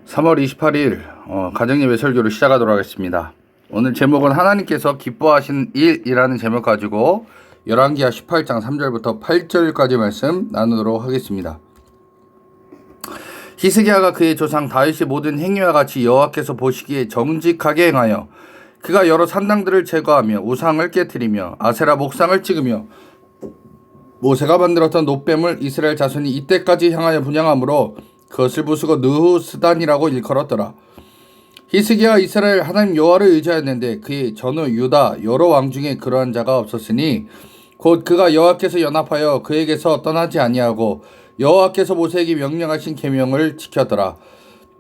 3월 28일 가정예배 설교를 시작하도록 하겠습니다. 오늘 제목은 하나님께서 기뻐하신 일이라는 제목 가지고 열왕기하 18장 3절부터 8절까지 말씀 나누도록 하겠습니다. 히스기야가 그의 조상 다윗의 모든 행위와 같이 여호와께서 보시기에 정직하게 행하여 그가 여러 산당들을 제거하며 우상을 깨뜨리며 아세라 목상을 찍으며 모세가 만들었던 놋뱀을 이스라엘 자손이 이때까지 향하여 분향함으로 그것을 부수고 느후스단이라고 일컬었더라. 히스기야가 이스라엘 하나님 여호와를 의지하였는데 그의 전후 유다 여러 왕 중에 그러한 자가 없었으니 곧 그가 여호와께서 연합하여 그에게서 떠나지 아니하고 여호와께서 모세에게 명령하신 계명을 지켰더라.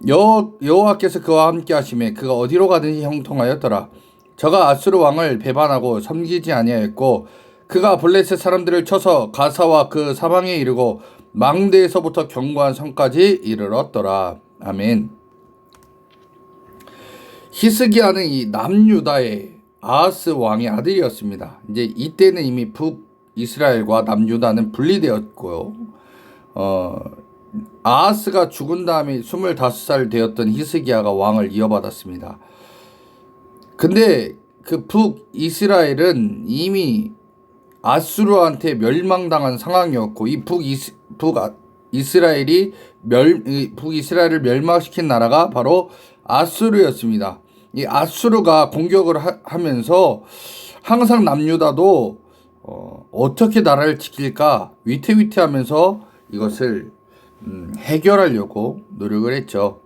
여호와께서 그와 함께 하심에 그가 어디로 가든지 형통하였더라. 저가 아수르 왕을 배반하고 섬기지 아니하였고 그가 블레셋 사람들을 쳐서 가사와 그 사방에 이르고 망대에서부터 견고한 성까지 이르렀더라. 아멘. 히스기야는 이 남유다의 아하스 왕의 아들이었습니다. 이제 이때는 이미 북이스라엘과 남유다는 분리되었고요. 아하스가 죽은 다음에 25살 되었던 히스기야가 왕을 이어받았습니다. 근데 그 북이스라엘은 이미 아수르한테 멸망당한 상황이었고 이 북이스라엘을 멸망시킨 나라가 바로 아수르였습니다. 이 아수르가 공격을 하면서 항상 남유다도 어떻게 나라를 지킬까 위태위태하면서 이것을 해결하려고 노력을 했죠.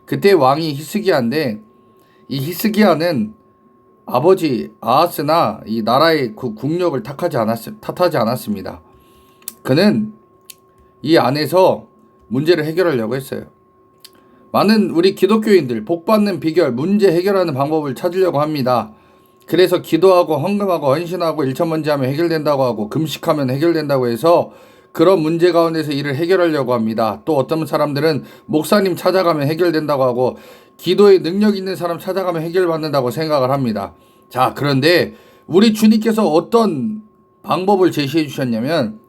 그때 왕이 히스기야인데 이 히스기야는 아버지 아하스나 이 나라의 그 국력을 탓하지 않았습니다. 그는 이 안에서 문제를 해결하려고 했어요. 많은 우리 기독교인들 복받는 비결, 문제 해결하는 방법을 찾으려고 합니다. 그래서 기도하고 헌금하고 헌신하고 일천번제하면 해결된다고 하고 금식하면 해결된다고 해서 그런 문제 가운데서 일을 해결하려고 합니다. 또 어떤 사람들은 목사님 찾아가면 해결된다고 하고 기도에 능력 있는 사람 찾아가면 해결받는다고 생각을 합니다. 자, 그런데 우리 주님께서 어떤 방법을 제시해 주셨냐면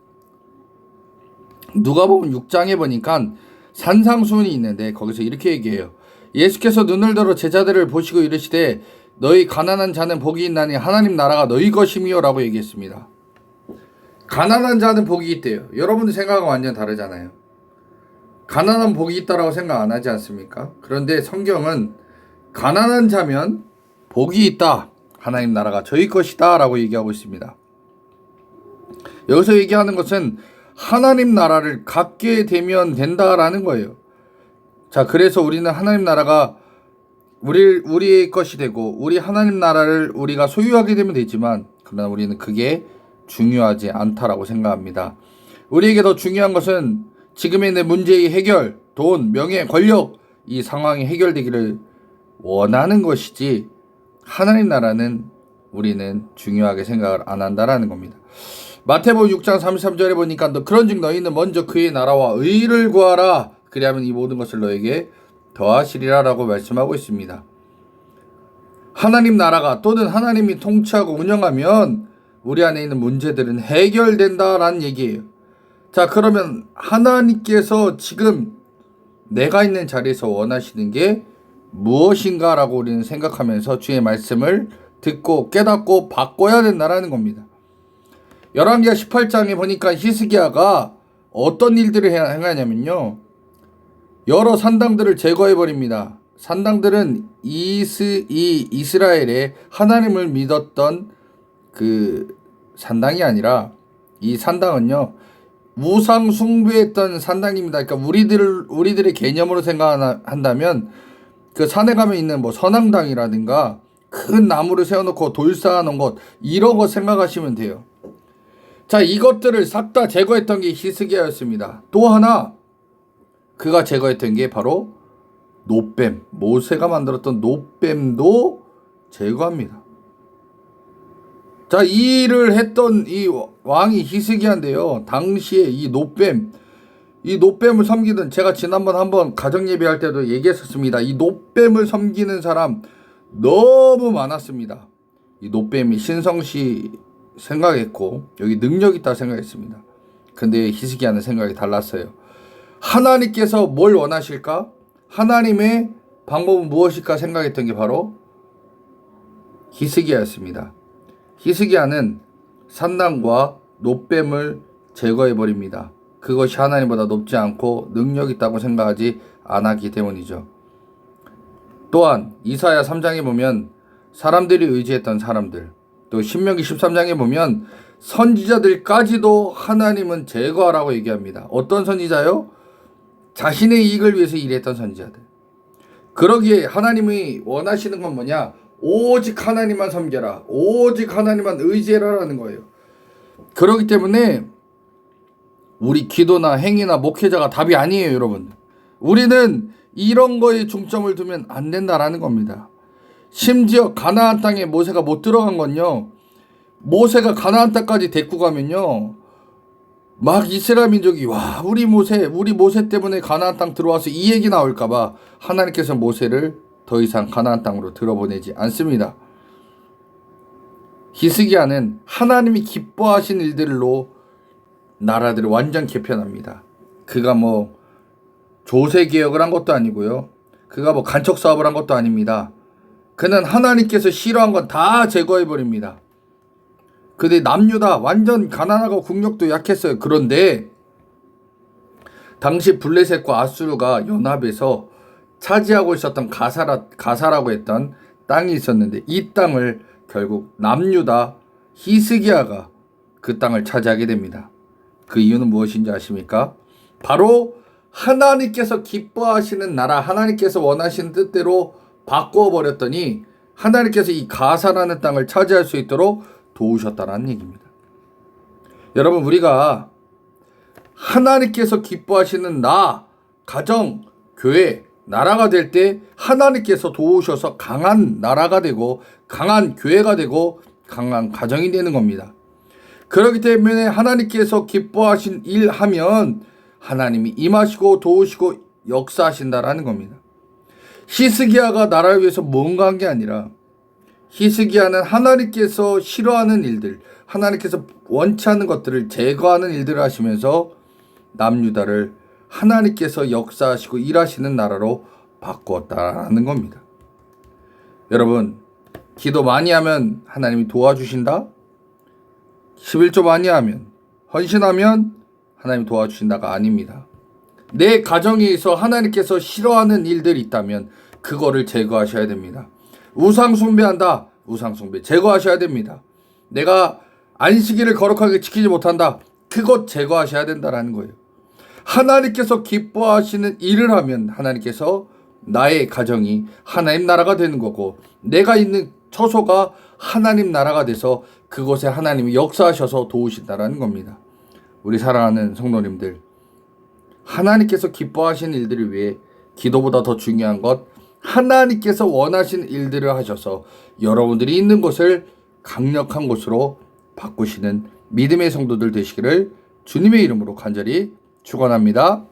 누가복음 6장에 보니까 산상수훈이 있는데 거기서 이렇게 얘기해요. 예수께서 눈을 들어 제자들을 보시고 이르시되 너희 가난한 자는 복이 있나니 하나님 나라가 너희 것이미요 라고 얘기했습니다. 가난한 자는 복이 있대요. 여러분들 생각은 완전 다르잖아요. 가난한 복이 있다라고 생각 안 하지 않습니까? 그런데 성경은 가난한 자면 복이 있다. 하나님 나라가 저희 것이다 라고 얘기하고 있습니다. 여기서 얘기하는 것은 하나님 나라를 갖게 되면 된다라는 거예요. 자, 그래서 우리는 하나님 나라가 우리의 것이 되고 우리 하나님 나라를 우리가 소유하게 되면 되지만 그러나 우리는 그게 중요하지 않다라고 생각합니다. 우리에게 더 중요한 것은 지금의 내 문제의 해결, 돈, 명예, 권력 이 상황이 해결되기를 원하는 것이지 하나님 나라는 우리는 중요하게 생각을 안 한다라는 겁니다. 마태복음 6장 33절에 보니까 그런즉 너희는 먼저 그의 나라와 의를 구하라. 그리하면 이 모든 것을 너에게 더하시리라 라고 말씀하고 있습니다. 하나님 나라가 또는 하나님이 통치하고 운영하면 우리 안에 있는 문제들은 해결된다라는 얘기예요. 자, 그러면 하나님께서 지금 내가 있는 자리에서 원하시는 게 무엇인가 라고 우리는 생각하면서 주의 말씀을 듣고 깨닫고 바꿔야 된다라는 겁니다. 열왕기하 18장에 보니까 히스기야가 어떤 일들을 행하냐면요. 여러 산당들을 제거해버립니다. 산당들은 이스라엘의 하나님을 믿었던 그 산당이 아니라 이 산당은요. 우상 숭배했던 산당입니다. 그러니까 우리들의 개념으로 생각한다면 그 산에 가면 있는 뭐 선앙당이라든가 큰 나무를 세워놓고 돌 쌓아놓은 것 이런 거 생각하시면 돼요. 자, 이것들을 싹 다 제거했던 게 히스기야였습니다. 또 하나 그가 제거했던 게 바로 놋뱀, 모세가 만들었던 놋뱀도 제거합니다. 자, 이 일을 했던 이 왕이 히스기야인데요. 당시에 이 놋뱀을 섬기던 제가 지난번 한번 가정예배할 때도 얘기했었습니다. 이 놋뱀을 섬기는 사람 너무 많았습니다. 이 놋뱀이 신성시 생각했고 여기 능력 있다 생각했습니다. 근데 히스기야는 생각이 달랐어요. 하나님께서 뭘 원하실까? 하나님의 방법은 무엇일까 생각했던 게 바로 히스기야였습니다. 히스기야는 산당과 놋뱀을 제거해버립니다. 그것이 하나님보다 높지 않고 능력 있다고 생각하지 않았기 때문이죠. 또한 이사야 3장에 보면 사람들이 의지했던 사람들, 또 신명기 13장에 보면 선지자들까지도 하나님은 제거하라고 얘기합니다. 어떤 선지자요? 자신의 이익을 위해서 일했던 선지자들. 그러기에 하나님이 원하시는 건 뭐냐? 오직 하나님만 섬겨라. 오직 하나님만 의지해라라는 거예요. 그렇기 때문에 우리 기도나 행위나 목회자가 답이 아니에요, 여러분. 우리는 이런 거에 중점을 두면 안 된다라는 겁니다. 심지어 가나안 땅에 모세가 못 들어간 건요, 모세가 가나안 땅까지 데리고 가면요, 막 이스라엘 민족이 와 우리 모세 때문에 가나안 땅 들어와서 이 얘기 나올까봐 하나님께서 모세를 더 이상 가나안 땅으로 들어보내지 않습니다. 히스기야는 하나님이 기뻐하신 일들로 나라들을 완전 개편합니다. 그가 뭐 조세 개혁을 한 것도 아니고요, 그가 뭐 간척 사업을 한 것도 아닙니다. 그는 하나님께서 싫어한 건 다 제거해 버립니다. 근데 남유다 완전 가난하고 국력도 약했어요. 그런데 당시 블레셋과 아수르가 연합해서 차지하고 있었던 가사라고 했던 땅이 있었는데, 이 땅을 결국 남유다 히스기야가 그 땅을 차지하게 됩니다. 그 이유는 무엇인지 아십니까? 바로 하나님께서 기뻐하시는 나라, 하나님께서 원하시는 뜻대로 바꾸어 버렸더니 하나님께서 이 가사라는 땅을 차지할 수 있도록 도우셨다는 얘기입니다. 여러분, 우리가 하나님께서 기뻐하시는 나, 가정, 교회, 나라가 될 때 하나님께서 도우셔서 강한 나라가 되고 강한 교회가 되고 강한 가정이 되는 겁니다. 그렇기 때문에 하나님께서 기뻐하신 일 하면 하나님이 임하시고 도우시고 역사하신다라는 겁니다. 히스기야가 나라를 위해서 뭔가 한 게 아니라, 히스기야는 하나님께서 싫어하는 일들, 하나님께서 원치 않는 것들을 제거하는 일들을 하시면서 남유다를 하나님께서 역사하시고 일하시는 나라로 바꾸었다는 겁니다. 여러분, 기도 많이 하면 하나님이 도와주신다? 11조 많이 하면, 헌신하면 하나님이 도와주신다가 아닙니다. 내 가정에서 하나님께서 싫어하는 일들이 있다면 그거를 제거하셔야 됩니다. 우상 숭배한다. 우상 숭배 제거하셔야 됩니다. 내가 안식일을 거룩하게 지키지 못한다. 그것 제거하셔야 된다라는 거예요. 하나님께서 기뻐하시는 일을 하면 하나님께서 나의 가정이 하나님 나라가 되는 거고, 내가 있는 처소가 하나님 나라가 돼서 그곳에 하나님이 역사하셔서 도우신다라는 겁니다. 우리 사랑하는 성도님들, 하나님께서 기뻐하시는 일들을 위해 기도보다 더 중요한 것, 하나님께서 원하시는 일들을 하셔서 여러분들이 있는 곳을 강력한 곳으로 바꾸시는 믿음의 성도들 되시기를 주님의 이름으로 간절히 축원합니다.